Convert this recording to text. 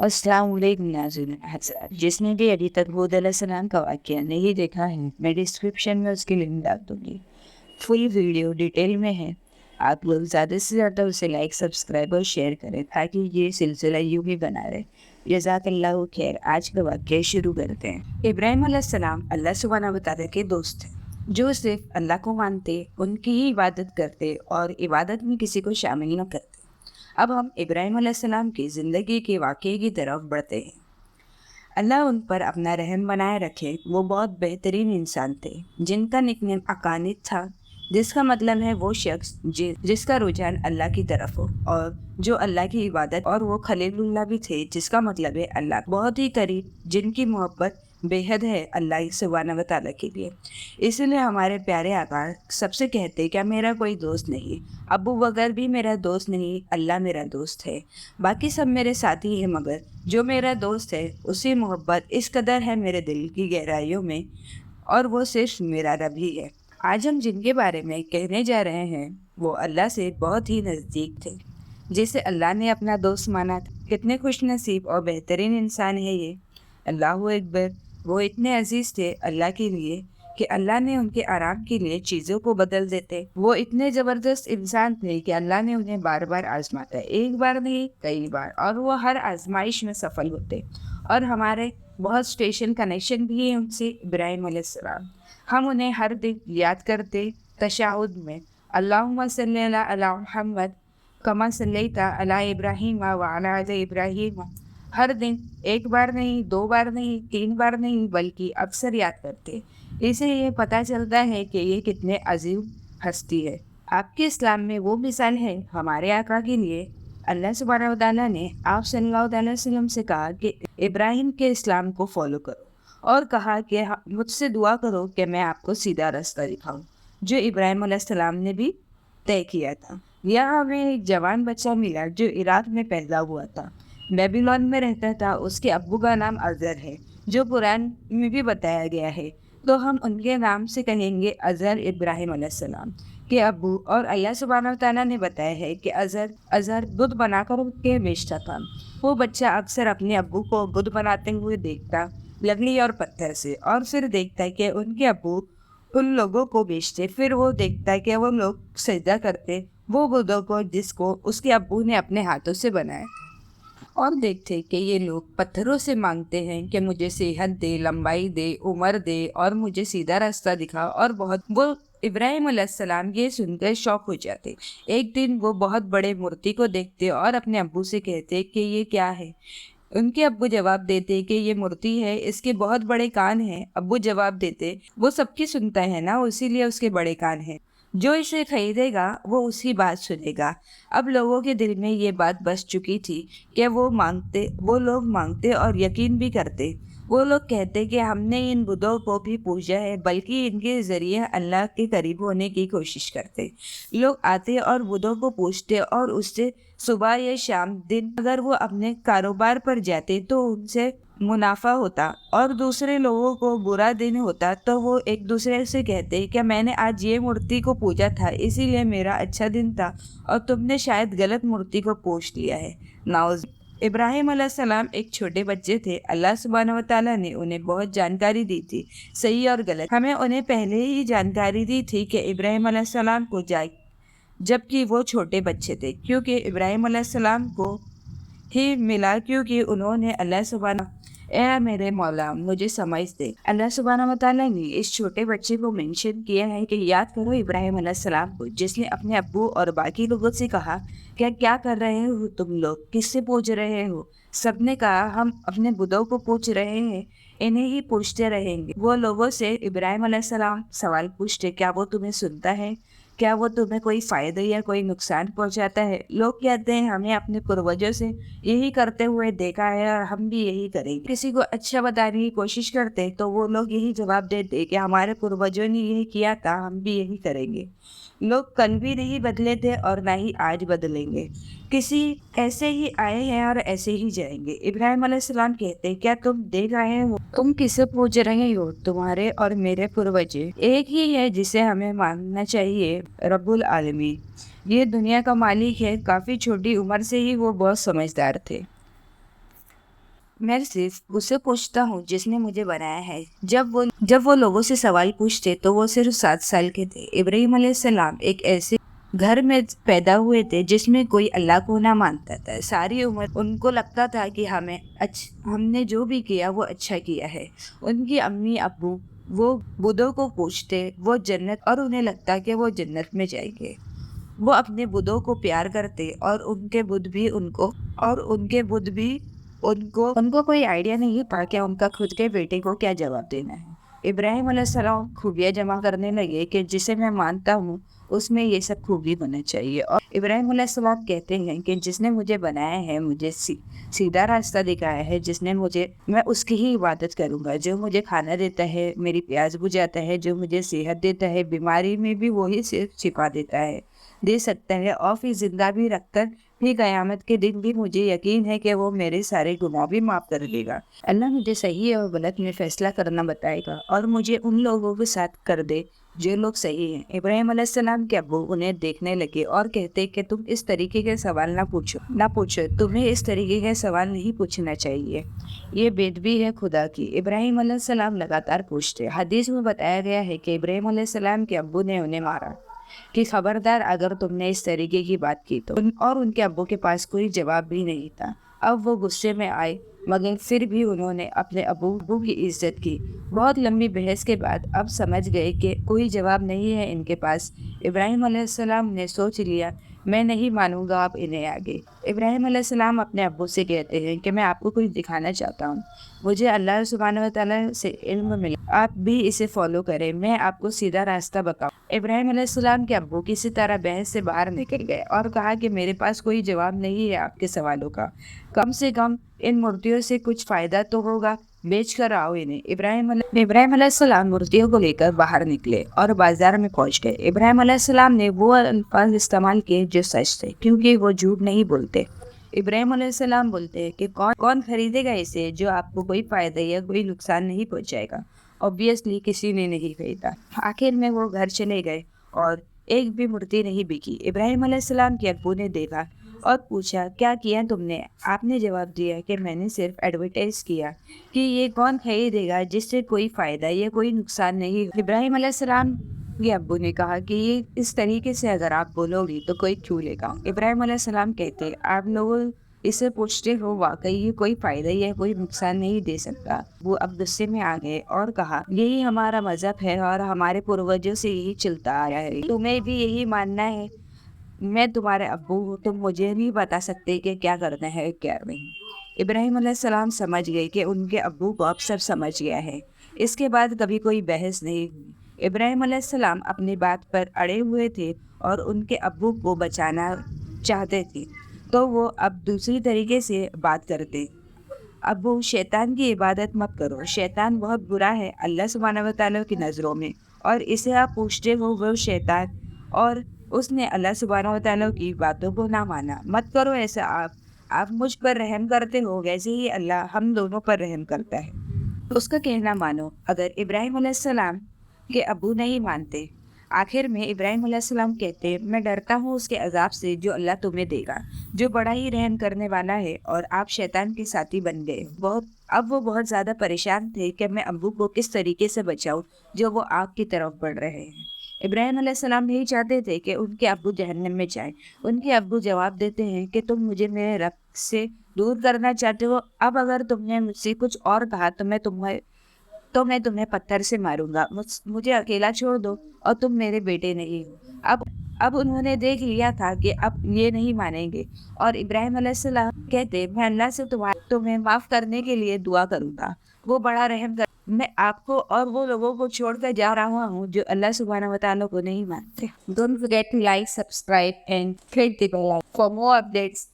अस्सलाम वालेकुम नाज़रीन हज़रात। जिसने भी अभी तक हूद अलैहिस्सलाम का वाक़या नहीं देखा है, मैं डिस्क्रिप्शन में उसकी लिंक डाल दूँगी। फुल वीडियो डिटेल में है। आप लोग ज़्यादा से ज़्यादा उसे लाइक, सब्सक्राइब और शेयर करें ताकि ये सिलसिला यूँ ही बना रहे। जज़ाकल्लाहु खैर। आज का वाक़या शुरू करते हैं। इब्राहीम अलैहिस्सलाम अल्लाह सुब्हानहू व तआला के दोस्त थे, जो सिर्फ अल्लाह को मानते, उनकी ही इबादत करते और इबादत में किसी को शामिल न करते। अब हम इब्राहीम अलैहिस्सलाम की ज़िंदगी के वाक़ये की तरफ बढ़ते हैं। अल्लाह उन पर अपना रहम बनाए रखे। वो बहुत बेहतरीन इंसान थे, जिनका निकनेम अकानित था, जिसका मतलब है वो शख्स जिसका रुझान अल्लाह की तरफ हो और जो अल्लाह की इबादत, और वो खलीलुल्लाह भी थे, जिसका मतलब है अल्लाह बहुत ही करीब, जिनकी मोहब्बत बेहद है अल्लाह सुब्हानहू व तआला के लिए। इसलिए हमारे प्यारे आका सबसे कहते क्या मेरा कोई दोस्त नहीं, अबू बकर भी मेरा दोस्त नहीं, अल्लाह मेरा दोस्त है। बाकी सब मेरे साथी हैं, मगर जो मेरा दोस्त है उसकी मोहब्बत इस कदर है मेरे दिल की गहराइयों में, और वो सिर्फ मेरा रब ही है। आज हम जिनके बारे में कहने जा रहे हैं वो अल्लाह से बहुत ही नज़दीक थे, जिसे अल्लाह ने अपना दोस्त माना था। कितने खुश नसीब और बेहतरीन इंसान है ये। अल्लाहु अकबर। वो इतने अजीज़ थे अल्लाह के लिए कि अल्लाह ने उनके आराम के लिए चीज़ों को बदल देते। वो इतने ज़बरदस्त इंसान थे कि अल्लाह ने उन्हें बार बार आजमाता है, एक बार नहीं कई बार, और वो हर आजमाइश में सफल होते। और हमारे बहुत स्पेशल कनेक्शन भी है उनसे, इब्राहीम अलैहिस्सलाम। हम उन्हें हर दिन याद करते तशहुद में, अल्लाहुम्मा सल्ली अला मुहम्मद कमा सल्लैता अला इब्राहीम व अला आलि इब्राहीम। हर दिन एक बार नहीं, दो बार नहीं, तीन बार नहीं, बल्कि अक्सर याद करते। इससे ये पता चलता है कि ये कितने अजीम हस्ती है। आपके इस्लाम में वो मिसाल है हमारे आका के लिए। अल्लाह सुब्हानहू व तआला ने आप सल्लल्लाहु अलैहि वसल्लम से कहा कि इब्राहिम के इस्लाम को फॉलो करो, और कहा कि मुझसे दुआ करो कि मैं आपको सीधा रास्ता दिखाऊं, जो इब्राहिम अलैहिस्सलाम ने भी तय किया था। यहाँ हमें एक जवान बच्चा मिला जो इराक में पैदा हुआ था, बेबीलोन में रहता था। उसके अब्बू का नाम अजहर है, जो कुरान में भी बताया गया है, तो हम उनके नाम से कहेंगे अजहर इब्राहिम अलैहिस्सलाम के अब्बू। और अल्लाह सुब्हानहू व तआला ने बताया है कि अजहर बुत बनाकर के बेचता था। वो बच्चा अक्सर अपने अब्बू को बुत बनाते हुए देखता, लकड़ी और पत्थर से, और फिर देखता है कि उनके अब्बू उन लोगों को बेचते। फिर वो देखता है कि वो लोग सजदा करते वो बुतों को जिसको उसके अब्बू ने अपने हाथों से बनाया, और देखते कि ये लोग पत्थरों से मांगते हैं कि मुझे सेहत दे, लंबाई दे, उम्र दे, और मुझे सीधा रास्ता दिखा। और बहुत वो इब्राहिम अलैहिस्सलाम ये सुनकर शौक हो जाते। एक दिन वो बहुत बड़े मूर्ति को देखते और अपने अब्बू से कहते कि ये क्या है। उनके अब्बू जवाब देते कि ये मूर्ति है, इसके बहुत बड़े कान हैं। अब्बू जवाब देते वो सबकी सुनता है ना, इसीलिए उसके बड़े कान हैं। जो इसे खरीदेगा वो उसकी बात सुनेगा। अब लोगों के दिल में ये बात बस चुकी थी कि वो लोग मांगते और यकीन भी करते। वो लोग कहते कि हमने इन बुतों को भी पूजा है, बल्कि इनके ज़रिए अल्लाह के करीब होने की कोशिश करते। लोग आते और बुतों को पूजते, और उससे सुबह या शाम दिन अगर वो अपने कारोबार पर जाते तो उनसे मुनाफा होता, और दूसरे लोगों को बुरा दिन होता तो वो एक दूसरे से कहते कि मैंने आज ये मूर्ति को पूजा था, इसीलिए मेरा अच्छा दिन था, और तुमने शायद गलत मूर्ति को पूज लिया है। नाउज़। इब्राहिम अलैहिस्सलाम एक छोटे बच्चे थे। अल्लाह सुब्हानहू व तआला ने उन्हें बहुत जानकारी दी थी, सही और गलत। हमें उन्हें पहले ही जानकारी दी थी कि इब्राहिम अलैहिस्सलाम को जबकि वो छोटे बच्चे थे, क्योंकि इब्राहिम अलैहिस्सलाम को ही मिला, क्योंकि उन्होंने अल्लाह सुब्हाना ए मेरे मौला मुझे समझ दे। अल्लाह सुब्हानहू व तआला ने इस छोटे बच्चे को मेंशन किया है कि याद करो इब्राहिम अलैहिस्सलाम को, जिसने अपने अब्बू और बाकी लोगों से कहा क्या कर रहे हो तुम लोग, किससे पूछ रहे हो। सबने कहा हम अपने बुतों को पूछ रहे हैं, इन्हें ही पूछते रहेंगे। वो लोगों से इब्राहिम अलैहिस्सलाम सवाल पूछते, क्या वो तुम्हें सुनता है, क्या वो तुम्हें कोई फ़ायदा या कोई नुकसान पहुंचाता है। लोग कहते हैं हमें अपने पूर्वजों से यही करते हुए देखा है और हम भी यही करेंगे। किसी को अच्छा बताने की कोशिश करते तो वो लोग यही जवाब देते कि हमारे पूर्वजों ने यही किया था, हम भी यही करेंगे। लोग कल भी नहीं बदले थे और ना ही आज बदलेंगे। किसी ऐसे ही आए हैं और ऐसे ही जाएंगे। इब्राहिम अलैहिस्सलाम कहते क्या तुम देख रहे हो, तुम किसे पूछ रहे हो, तुम्हारे और मेरे पूर्वज एक ही है जिसे हमें मानना चाहिए, रब्बुल आलमीन। ये दुनिया का मालिक है। काफ़ी छोटी उम्र से ही वो बहुत समझदार थे। میں صرف اسے پوچھتا ہوں جس نے مجھے بنایا ہے۔ جب وہ لوگوں سے سوال پوچھتے تو وہ صرف 7 سال کے تھے۔ ابراہیم علیہ السلام ایک ایسے گھر میں پیدا ہوئے تھے جس میں کوئی اللہ کو نہ مانتا تھا۔ ساری عمر ان کو لگتا تھا کہ ہم نے جو بھی کیا وہ اچھا کیا ہے۔ ان کی امی ابو وہ بدھوں کو پوچھتے وہ جنت، اور انہیں لگتا کہ وہ جنت میں جائیں گے۔ وہ اپنے بدھوں کو پیار کرتے اور ان کے بدھ بھی ان کو کوئی آئیڈیا نہیں تھا کہ ان کا خود کے بیٹے کو کیا جواب دینا ہے۔ ابراہیم علیہ السلام خوبیاں جمع کرنے لگے کہ جسے میں مانتا ہوں اس میں یہ سب خوبی ہونا چاہیے، اور ابراہیم علیہ السلام کہتے ہیں کہ جس نے مجھے بنایا ہے، مجھے سیدھا راستہ دکھایا ہے، میں اس کی ہی عبادت کروں گا۔ جو مجھے کھانا دیتا ہے، میری پیاس بجھاتا ہے، جو مجھے صحت دیتا ہے، بیماری میں بھی وہی صرف شفا دے سکتا ہے، اور پھر زندہ بھی رکھ کر بھی قیامت کے دن بھی مجھے یقین ہے کہ وہ میرے سارے گناہ بھی معاف کر دے گا۔ اللہ مجھے صحیح اور غلط میں فیصلہ کرنا بتائے گا، اور مجھے ان لوگوں کے ساتھ کر دے جو لوگ صحیح ہیں۔ ابراہیم علیہ السلام کے ابو انہیں دیکھنے لگے اور کہتے کہ تم اس طریقے کے سوال نہ پوچھو، تمہیں اس طریقے کے سوال نہیں پوچھنا چاہیے، یہ بےادبی ہے خدا کی۔ ابراہیم علیہ السلام لگاتار پوچھتے۔ حدیث میں بتایا گیا ہے کہ ابراہیم علیہ السلام کے ابو نے انہیں مارا کہ خبردار اگر تم نے اس طریقے کی بات کی تو، اور ان کے ابو کے پاس کوئی جواب بھی نہیں تھا۔ اب وہ غصے میں آئے، مگر پھر بھی انہوں نے اپنے ابو کی عزت کی۔ بہت لمبی بحث کے بعد اب سمجھ گئے کہ کوئی جواب نہیں ہے ان کے پاس۔ ابراہیم علیہ السلام نے سوچ لیا، میں نہیں مانوں گا اب انہیں آگے۔ ابراہیم علیہ السلام اپنے ابو سے کہتے ہیں کہ میں آپ کو کچھ دکھانا چاہتا ہوں، مجھے اللہ سبحانہ وتعالیٰ سے علم ملا، آپ بھی اسے فالو کریں، میں آپ کو سیدھا راستہ بتاؤں۔ ابراہیم علیہ السلام کے ابو کسی طرح بحث سے باہر نکل گئے اور کہا کہ میرے پاس کوئی جواب نہیں ہے آپ کے سوالوں کا، کم سے کم ان مورتیوں سے کچھ فائدہ تو ہوگا، بیچ کر آؤ انہیں۔ ابراہیم علیہ السلام مورتیوں کو لے کر باہر نکلے اور بازار میں پہنچ گئے۔ ابراہیم علیہ السلام نے وہ الفاظ استعمال کیے جو سچ تھے، کیونکہ وہ جھوٹ نہیں بولتے۔ ابراہیم علیہ السلام بولتے کہ کون خریدے گا اسے جو آپ کو کوئی فائدہ یا کوئی نقصان نہیں پہنچائے گا؟ obviously کسی نے نہیں خریدا۔ آخر میں وہ گھر چلے گئے اور ایک بھی مورتی نہیں بکی۔ ابراہیم علیہ السلام کے ابو نے دیکھا اور پوچھا، کیا کیا تم نے؟ آپ نے جواب دیا کہ میں نے صرف ایڈورٹائز کیا کہ یہ کون خریدے گا جس سے کوئی فائدہ یا کوئی نقصان نہیں۔ ابراہیم علیہ السلام کے ابو نے کہا کہ یہ اس طریقے سے اگر آپ بولو گی تو کوئی کیوں لے گا؟ ابراہیم علیہ السلام کہتے، آپ لوگوں اسے پوچھتے ہو، واقعی یہ کوئی فائدہ یا کوئی نقصان نہیں دے سکتا۔ وہ اب غصے میں آ گئے اور کہا، یہی ہمارا مذہب ہے اور ہمارے پروجوں سے یہی چلتا آ رہا ہے، تمہیں بھی یہی ماننا ہے؟ میں تمہارے ابو ہوں، تم مجھے نہیں بتا سکتے کہ کیا کرنا ہے کیا نہیں۔ ابراہیم علیہ السلام سمجھ گئے کہ ان کے ابو کو اب سب سمجھ گیا ہے۔ اس کے بعد کبھی کوئی بحث نہیں ہوئی۔ ابراہیم علیہ السلام اپنی بات پر اڑے ہوئے تھے اور ان کے ابو کو بچانا چاہتے تھے، تو وہ اب دوسری طریقے سے بات کرتے۔ ابو، شیطان کی عبادت مت کرو، شیطان بہت برا ہے اللہ سبحانہ وتعالیٰ کی نظروں میں، اور اسے آپ پوچھتے ہو وہ شیطان، اور اس نے اللہ سبحانہ وتعالیٰ کی باتوں کو نہ مانا، مت کرو ایسا۔ آپ مجھ پر رحم کرتے ہو، ویسے ہی اللہ ہم دونوں پر رحم کرتا ہے، اس کا کہنا مانو۔ اگر ابراہیم علیہ السلام کے ابو نہیں مانتے، آخر میں ابراہیم علیہ السلام کہتے، میں ڈرتا ہوں اس کے عذاب سے جو اللہ تمہیں دے گا، جو بڑا ہی رحم کرنے والا ہے، اور آپ شیطان کے ساتھی بن گئے۔ اب وہ بہت زیادہ پریشان تھے کہ میں ابو کو کس طریقے سے بچاؤں جو وہ آگ کی طرف بڑھ رہے ہیں۔ ابراہیم علیہ السلام نہیں چاہتے تھے کہ ان کے ابو جہنم میں جائیں۔ ان کے ابو جواب دیتے ہیں کہ تم مجھے میرے رب سے دور کرنا چاہتے ہو، اب اگر تم نے مجھ سے کچھ اور کہا تو میں تمہیں پتھر سے ماروں گا، مجھے اکیلا چھوڑ دو، اور تم میرے بیٹے نہیں ہو۔ اب انہوں نے دیکھ لیا تھا کہ اب یہ نہیں مانیں گے، اور ابراہیم علیہ السلام کہتے، میں اللہ سے تمہیں معاف کرنے کے لیے دعا کروں گا، وہ بڑا رحم کر، میں آپ کو اور وہ لوگوں کو چھوڑ کر جا رہا ہوں جو اللہ سبحانہ وتعالیٰ کو نہیں مانتے۔ Don't forget to like, subscribe and click the bell icon for more updates.